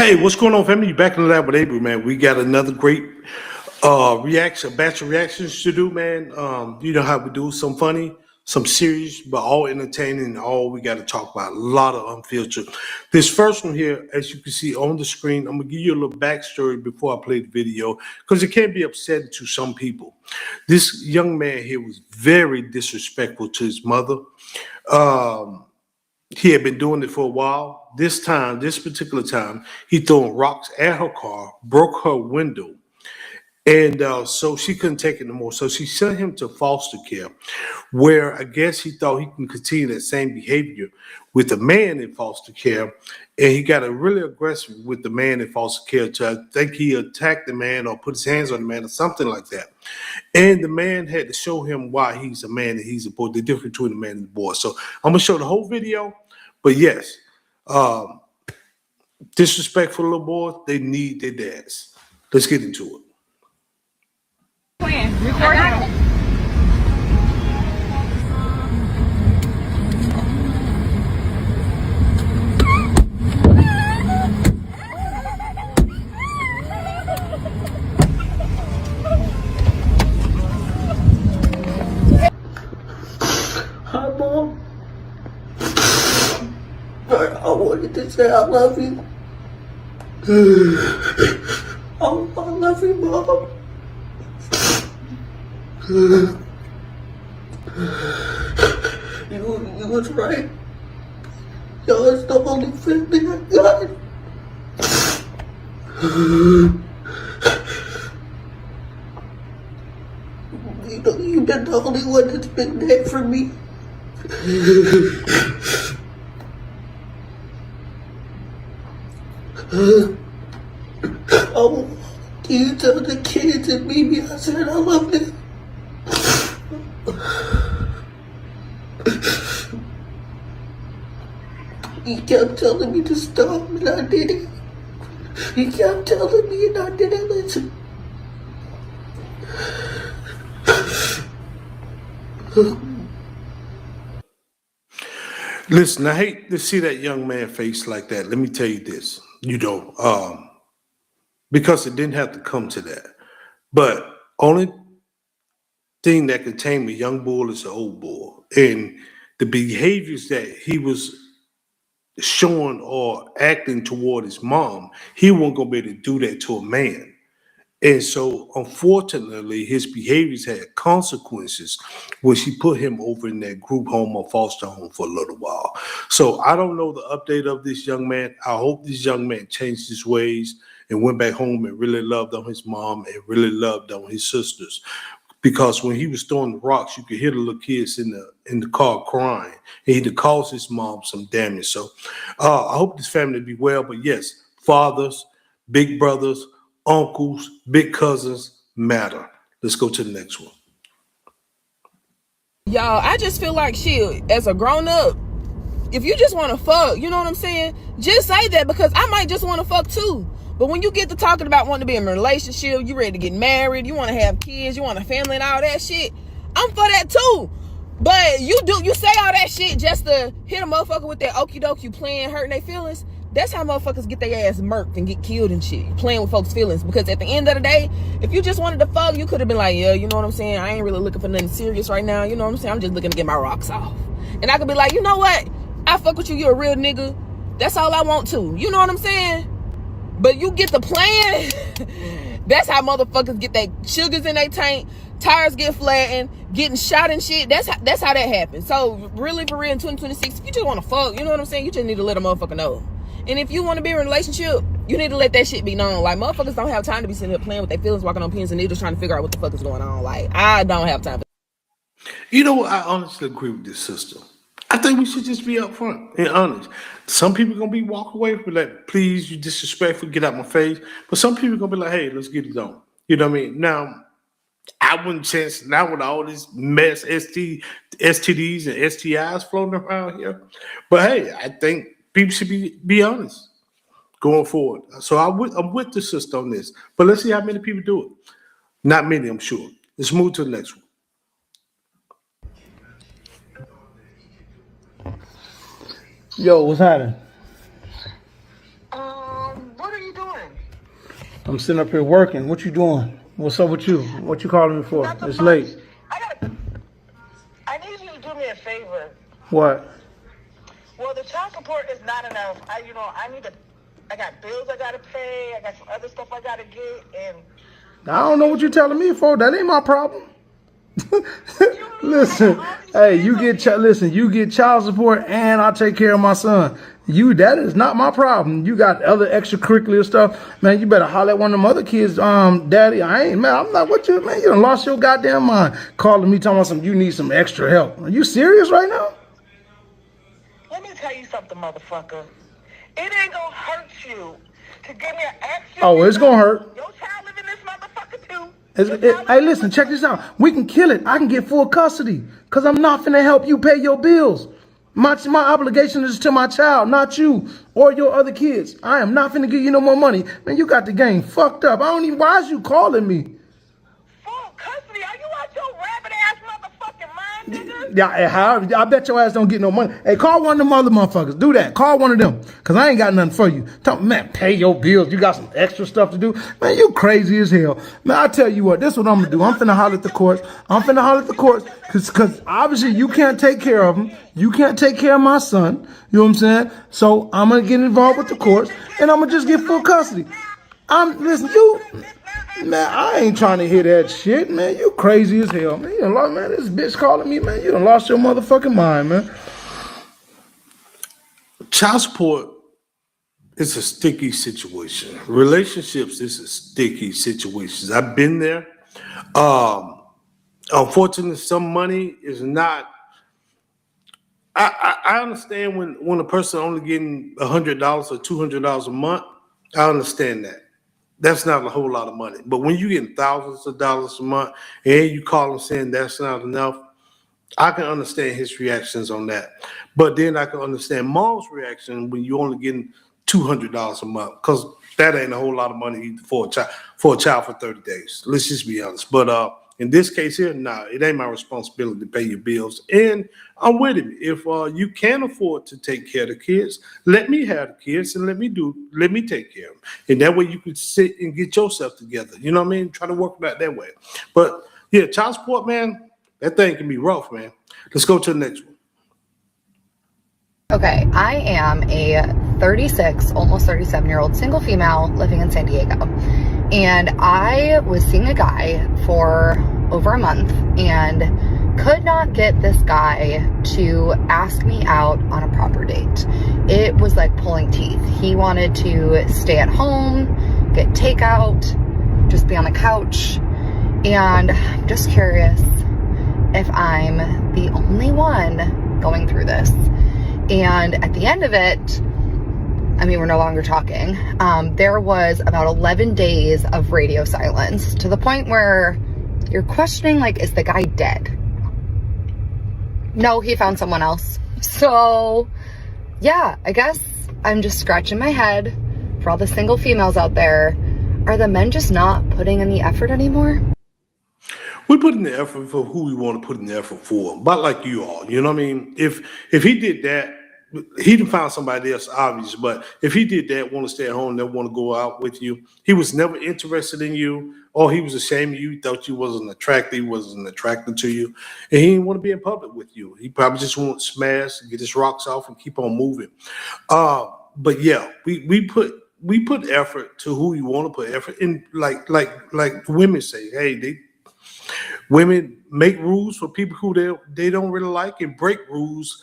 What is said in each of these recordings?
Hey, what's going on, family? You back in the lab with Abrew, man. We got another great reaction, batch of reactions to do, man. You know how we do, some funny, some serious, but all entertaining and all we got to talk about. A lot of unfiltered. This first one here, as you can see on the screen, I'm gonna give you a little backstory before I play the video because it can be upsetting to some people. This young man here was very disrespectful to his mother. Um, he had been doing it for a while. This particular time, he throwing rocks at her car, broke her window, and so she couldn't take it no more. So she sent him to foster care, where I guess he thought he can continue that same behavior with the man in foster care, and he got a really aggressive with the man in foster care. To I think he attacked the man or put his hands on the man or something like that. And the man had to show him why he's a man and he's a boy, the difference between the man and the boy. So I'm gonna show the whole video, but yes, um, disrespectful little boys, they need their dads. Let's get into it. Playing, recording. Hi, Mom. I wanted to say I love you. Oh, I love you, Mom. You was right. Y'all is the only family I got. You've been the only one that's been there for me. Oh, can you tell the kids and Mimi I said I love them? He kept telling me to stop and I didn't. He kept telling me and I didn't listen. Listen, I hate to see that young man face like that. Let me tell you this, because it didn't have to come to that. But only thing that can tame a young bull is an old bull. And the behaviors that he was showing or acting toward his mom, he wasn't gonna be able to do that to a man. And so, unfortunately, his behaviors had consequences when she put him over in that group home or foster home for a little while. So, I don't know the update of this young man. I hope this young man changed his ways and went back home and really loved on his mom and really loved on his sisters. Because when he was throwing the rocks, you could hear the little kids in the car crying, and he'd caused his mom some damage. So, I hope this family be well. But yes, fathers, big brothers, uncles, big cousins matter. Let's go to the next one. Y'all, I just feel like shit, as a grown up, if you just want to fuck, you know what I'm saying? Just say that, because I might just want to fuck too. But when you get to talking about wanting to be in a relationship, you ready to get married, you want to have kids, you want a family and all that shit, I'm for that too. But you say all that shit just to hit a motherfucker with that okie doke, you playing, hurting their feelings. That's how motherfuckers get their ass murked and get killed and shit, playing with folks' feelings. Because at the end of the day, if you just wanted to fuck, you could have been like, yeah, you know what I'm saying? I ain't really looking for nothing serious right now. You know what I'm saying? I'm just looking to get my rocks off. And I could be like, you know what? I fuck with you. You're a real nigga. That's all I want to. You know what I'm saying? But you get the plan. That's how motherfuckers get their sugars in their tank, tires get flattened, getting shot and shit. That's how that happens. So really, for real, in 2026, if you just want to fuck, you know what I'm saying? You just need to let a motherfucker know. And if you want to be in a relationship, you need to let that shit be known. Like, motherfuckers don't have time to be sitting there playing with their feelings, walking on pins and needles, trying to figure out what the fuck is going on. Like, I don't have time for that. You know what? I honestly agree with this sister. I think we should just be upfront and honest. Some people gonna be walk away from like, please, you disrespectful, get out my face. But some people gonna be like, hey, let's get it on. You know what I mean? Now, I wouldn't chance now with all this mess, STDs and STIs floating around here. But hey, I think people should be honest going forward. So I'm with the sister on this. But let's see how many people do it. Not many, I'm sure. Let's move to the next one. Yo, what's happening? What are I'm sitting up here working. What you doing? What's up with you? What you calling me for? Nothing It's much. late. I need you to do me a favor. What? Well, the child support is not enough. I got bills I gotta pay. I got some other stuff I gotta get, and I don't know what you're telling me for. That ain't my problem. Listen, hey, you get child support, and I take care of my son. That is not my problem. You got other extracurricular stuff, man. You better holler at one of them other kids, daddy. I'm not what you, man. You done lost your goddamn mind calling me talking about you need some extra help. Are you serious right now? let me tell you something, motherfucker. It ain't gonna hurt you to give me an extra. Oh, it's gonna hurt. Your child live in this motherfucker too. Hey, listen, check this out. We can kill it. I can get full custody because I'm not finna help you pay your bills. My obligation is to my child, not you or your other kids. I am not finna give you no more money. Man, you got the game fucked up. Why is you calling me? Full custody? Are you out your rabbit ass motherfucking mind, nigga? Yeah, I bet your ass don't get no money. Hey, call one of them other motherfuckers. Do that. Call one of them. Because I ain't got nothing for you. Man, pay your bills. You got some extra stuff to do. Man, you crazy as hell. Man, I tell you what. This is what I'm going to do. I'm finna holler at the courts. Because obviously you can't take care of them. You can't take care of my son. You know what I'm saying? So I'm going to get involved with the courts. And I'm going to just get full custody. Listen, man, I ain't trying to hear that shit, man. You crazy as hell, man. Man, this bitch calling me, man. You done lost your motherfucking mind, man. Child support is a sticky situation. Relationships is a sticky situation. I've been there. Unfortunately, some money is not. I understand when a person only getting $100 or $200 a month. I understand that. That's not a whole lot of money. But when you getting thousands of dollars a month and you call him saying that's not enough, I can understand his reactions on that. But then I can understand mom's reaction when you only getting $200 a month, because that ain't a whole lot of money for a child for 30 days. Let's just be honest. But in this case here, it ain't my responsibility to pay your bills. And I'm with him. If you can't afford to take care of the kids, let me have the kids and let me take care of them. And that way you can sit and get yourself together. You know what I mean? Try to work that way. But yeah, child support, man, that thing can be rough, man. Let's go to the next one. Okay, I am a 36, almost 37-year-old single female living in San Diego. And I was seeing a guy for over a month and could not get this guy to ask me out on a proper date. It was like pulling teeth. He wanted to stay at home, get takeout, just be on the couch. And I'm just curious if I'm the only one going through this. And at the end of it, I mean, we're no longer talking. There was about 11 days of radio silence, to the point where you're questioning, like, is the guy dead? No, he found someone else. So, yeah, I guess I'm just scratching my head for all the single females out there. Are the men just not putting in the effort anymore? We put in the effort for who we want to put in the effort for, but like you all, you know what I mean? If he did that, he done found somebody else, obvious, but if he did that, want to stay at home, never want to go out with you, he was never interested in you, or he was ashamed of you, thought you wasn't attractive, he wasn't attracted to you, and he didn't want to be in public with you. He probably just want to smash, get his rocks off, and keep on moving. But yeah, we put effort to who you want to put effort in, like women say, hey, women make rules for people who they don't really like, and break rules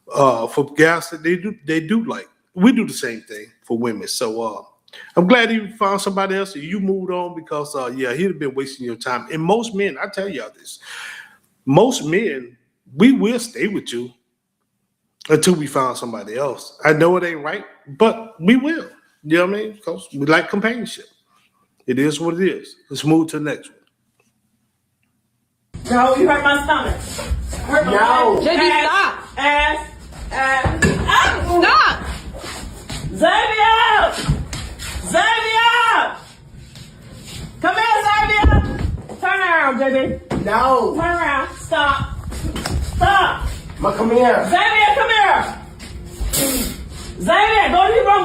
for guys that they do like. We do the same thing for women. So I'm glad you found somebody else and you moved on, because he'd have been wasting your time. And most men, I tell y'all this, most men, we will stay with you until we find somebody else. I know it ain't right, but we will. You know what I mean? Because we like companionship. It is what it is. Let's move to the next one. No, you hurt my stomach. No. JB, stop. Ass. Stop. Xavier! Xavier! Come here, Xavier! Turn around, JB. No. Turn around. Stop. Stop. Ma, come here. Xavier, come here. Xavier, go to your room.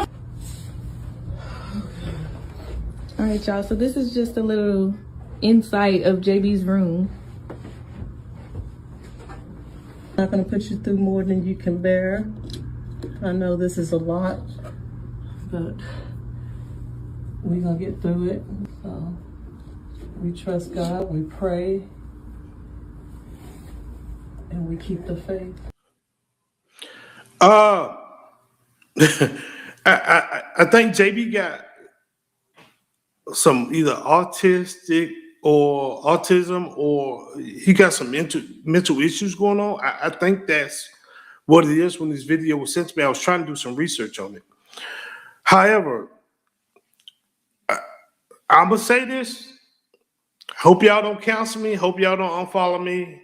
All right, y'all. So this is just a little insight of JB's room. Not gonna put you through more than you can bear. I know this is a lot, but we're gonna get through it. So we trust God, we pray, and we keep the faith. I think JB got some either autistic or autism, or he got some mental issues going on. I think that's what it is. When this video was sent to me, I was trying to do some research on it. However, I'm gonna say this. Hope y'all don't cancel me. Hope y'all don't unfollow me.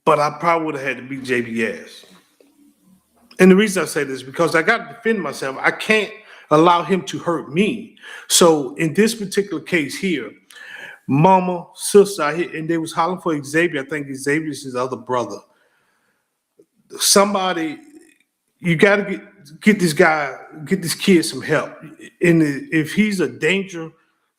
But I probably would have had to beat JB ass. And the reason I say this is because I got to defend myself. I can't allow him to hurt me. So in this particular case here, mama, sister, and they was hollering for Xavier. I think Xavier is his other brother. Somebody, you got to get this kid some help. And if he's a danger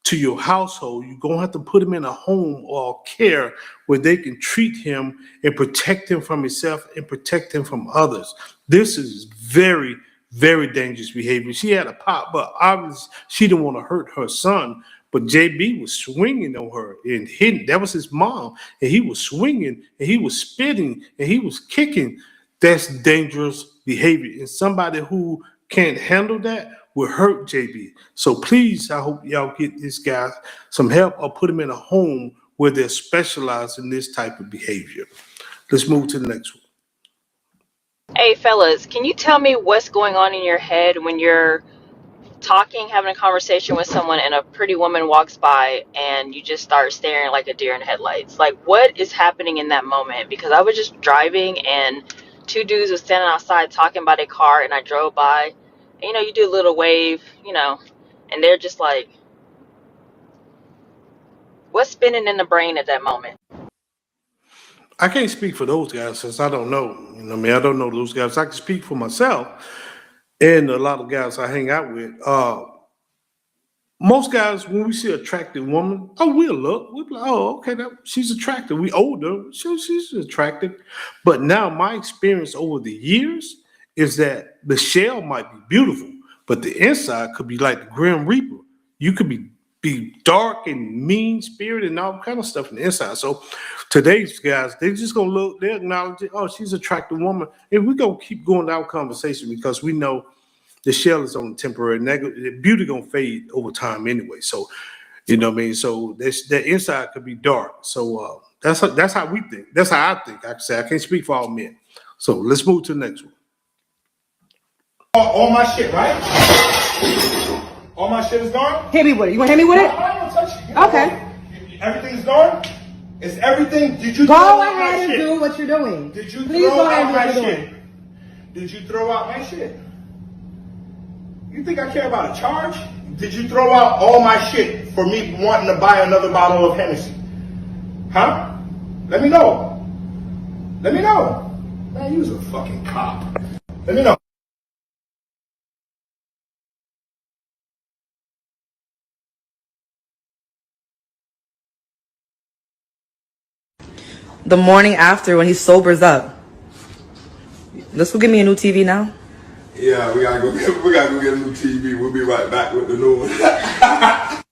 to your household, you're going to have to put him in a home or care where they can treat him and protect him from himself and protect him from others. This is very, very dangerous behavior. She had a pop, but obviously she didn't want to hurt her son. But JB was swinging on her and hitting. That was his mom. And he was swinging and he was spitting and he was kicking. That's dangerous behavior. And somebody who can't handle that will hurt JB. So please, I hope y'all get this guy some help or put him in a home where they're specialized in this type of behavior. Let's move to the next one. Hey fellas, can you tell me what's going on in your head when you're talking, having a conversation with someone and a pretty woman walks by and you just start staring like a deer in headlights? Like, what is happening in that moment? Because I was just driving and two dudes were standing outside talking about a car and I drove by. And, you do a little wave, and they're just like, what's spinning in the brain at that moment? I can't speak for those guys since I don't know. I don't know those guys. I can speak for myself and a lot of guys I hang out with. Most guys, when we see an attractive woman, we'll look. We'll be like, okay, she's attractive. We older, she's attractive. But now my experience over the years is that the shell might be beautiful, but the inside could be like the Grim Reaper. You could be dark and mean-spirited and all kind of stuff in the inside. So today's guys, they're just going to look, they acknowledge it. Oh, she's an attractive woman. And we're going to keep going down conversation because we know the shell is on temporary. The beauty going to fade over time anyway. So, you know what I mean? So that inside could be dark. So that's how we think. That's how I think. I can say I can't speak for all men. So let's move to the next one. All my shit, right? All my shit is gone? Hit me with it. You want to hit me with it? I don't touch it. Okay. Everything's gone? Is everything? Did you Go throw out my ahead and shit? do what you're doing. Did you Please throw go ahead out and do my what you're shit? doing. Did you throw out my shit? You think I care about a charge? Did you throw out all my shit for me wanting to buy another bottle of Hennessy? Huh? Let me know. Let me know. Man, you was a fucking cop. Let me know. The morning after when he sobers up. Let's go get me a new TV now. Yeah, we gotta go get a new TV. We'll be right back with the new one.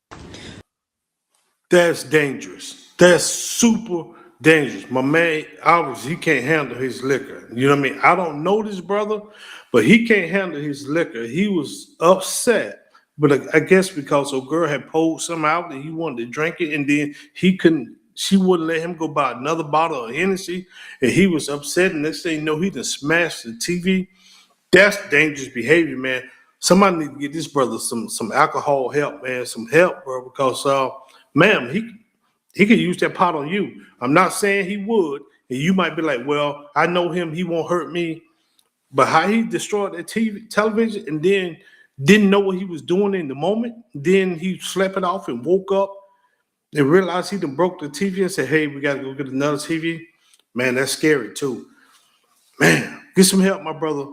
That's dangerous. That's super dangerous. My man, obviously, he can't handle his liquor. You know what I mean? I don't know this brother, but he can't handle his liquor. He was upset. But I guess because a girl had pulled some out and he wanted to drink it, and then she wouldn't let him go buy another bottle of Hennessy, and he was upset. And next thing you know, he done smashed the TV. That's dangerous behavior, man. Somebody need to get this brother some alcohol help, man, some help, bro, because man, he could use that pot on you. I'm not saying he would, and you might be like, well, I know him, he won't hurt me. But how he destroyed that television and then didn't know what he was doing in the moment, then he slept it off and woke up and realized he done broke the TV and said, hey, we got to go get another TV. Man, that's scary too. Man, get some help, my brother.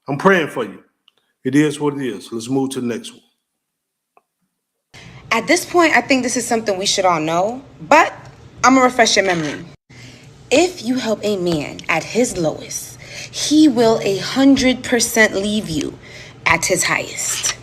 I'm praying for you. It is what it is. Let's move to the next one. At this point, I think this is something we should all know, but I'm gonna refresh your memory. If you help a man at his lowest, he will 100% leave you at his highest.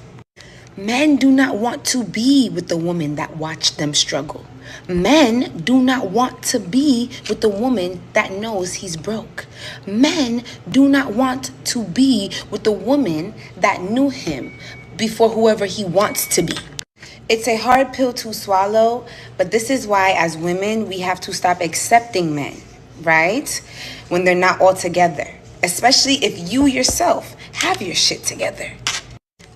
Men do not want to be with the woman that watched them struggle. Men do not want to be with the woman that knows he's broke. Men do not want to be with the woman that knew him before whoever he wants to be. It's a hard pill to swallow, but this is why as women we have to stop accepting men, right? When they're not all together, especially if you yourself have your shit together.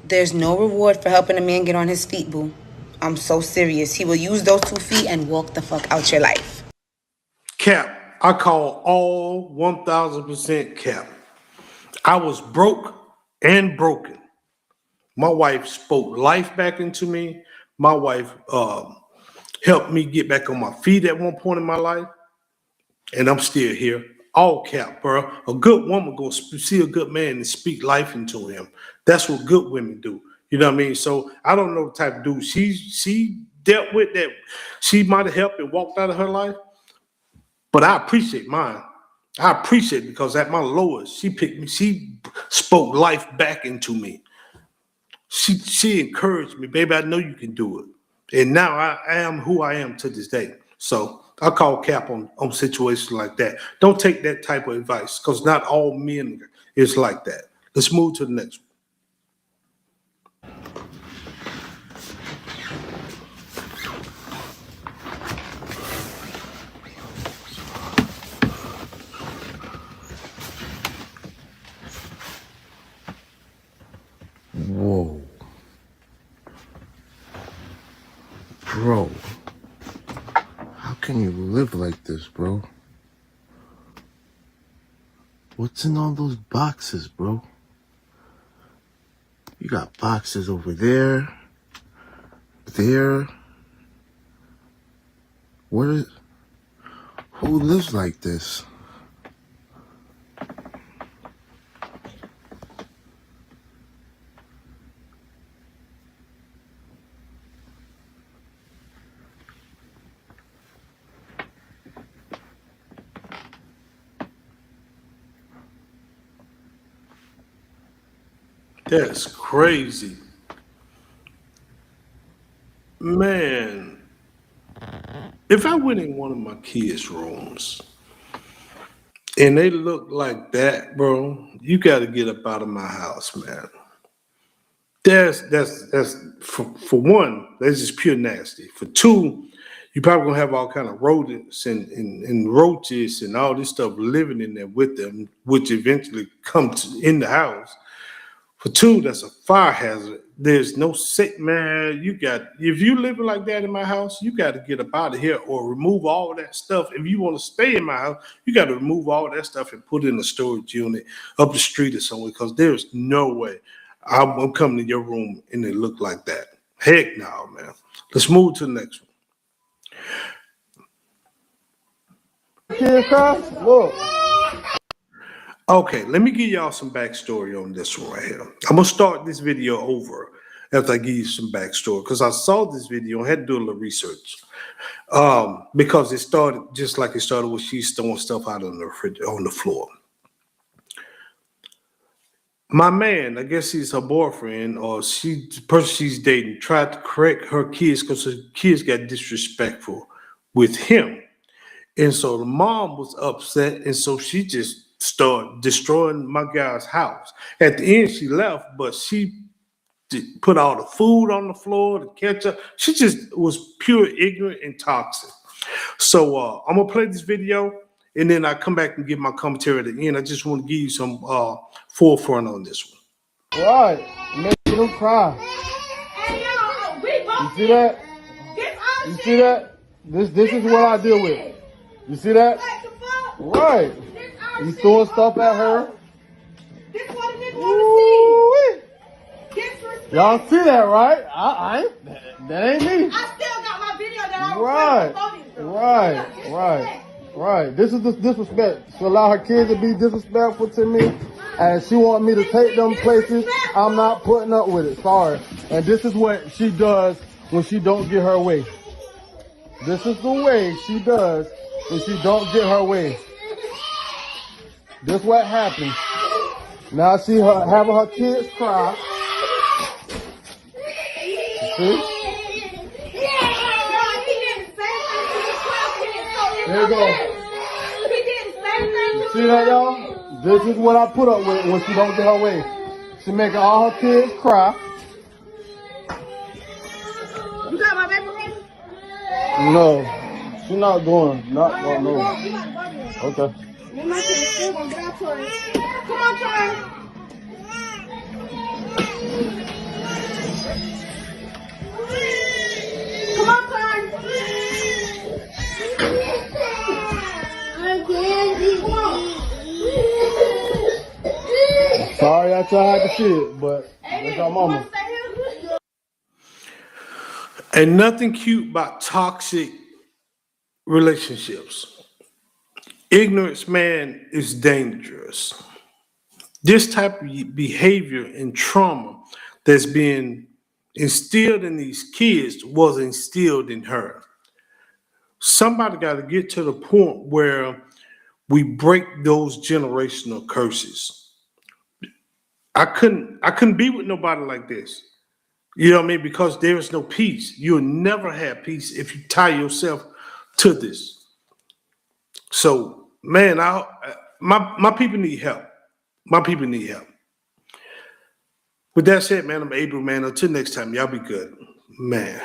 There's no reward for helping a man get on his feet, boo. I'm so serious. He will use those 2 feet and walk the fuck out your life. Cap, I call all 1000% cap. I was broke and broken. My wife spoke life back into me. My wife helped me get back on my feet at one point in my life. And I'm still here. All cap, bro. A good woman gonna see a good man and speak life into him. That's what good women do. You know what I mean? So I don't know the type of dude she dealt with that she might have helped and walked out of her life. But I appreciate mine. I appreciate it because at my lowest, she picked me. She spoke life back into me. She encouraged me, baby. I know you can do it. And now I am who I am to this day. So I call cap on situations like that. Don't take that type of advice because not all men is like that. Let's move to the next one. Whoa. Bro. How can you live like this, bro? What's in all those boxes, bro? You got boxes over there. There. Who lives like this? That's crazy. Man, if I went in one of my kids' rooms and they look like that, bro, you got to get up out of my house, man. That's for one, that's just pure nasty. For two, you probably gonna have all kind of rodents and roaches and all this stuff living in there with them, which eventually come in the house. For two, that's a fire hazard. There's no sick man. If you living like that in my house, you got to get up out of here or remove all that stuff. If you want to stay in my house, you got to remove all that stuff and put it in a storage unit up the street or somewhere because there's no way I'm coming to your room and it look like that. Heck no, man. Let's move to the next one. Look. Okay, let me give y'all some backstory on this one right here. I'm gonna start this video over after I give you some backstory because I saw this video and had to do a little research. Because it started just like it started with she's throwing stuff out on the floor. My man, I guess he's her boyfriend or the person she's dating, tried to correct her kids because her kids got disrespectful with him. And so the mom was upset, and so she just started destroying my guy's house. At the end, she left, but she put all the food on the floor, the ketchup. She just was pure ignorant and toxic. So I'm going to play this video, and then I come back and give my commentary at the end. I just want to give you some forefront on this one. Right. Making them cry. You see that? You see that? This is what I deal with. You see that? Right. You throwing stuff at her. Y'all see that, right? That ain't me. I still got my video that Right. This is the disrespect. She allow her kids to be disrespectful to me, and she want me to take them places. I'm not putting up with it. Sorry. And this is what she does when she don't get her way. This is the way she does when she don't get her way. This what happens. Now I see her having her kids cry. You see? There you go. You see that, y'all? This is what I put up with when she don't get her way. She making all her kids cry. You got my baby ready? No, she's not going. Not going. No. Okay. Come on, Charlie. Come on, Charlie. Sorry I tried to see it, but that's our mama. Ain't nothing cute about toxic relationships. Ignorance, man, is dangerous. This type of behavior and trauma that's being instilled in these kids was instilled in her. Somebody got to get to the point where we break those generational curses. I couldn't be with nobody like this. You know what I mean? Because there is no peace. You'll never have peace if you tie yourself to this. So, man, my people need help. My people need help. With that said, man, I'm Abrew, man. Until next time, y'all be good. Man.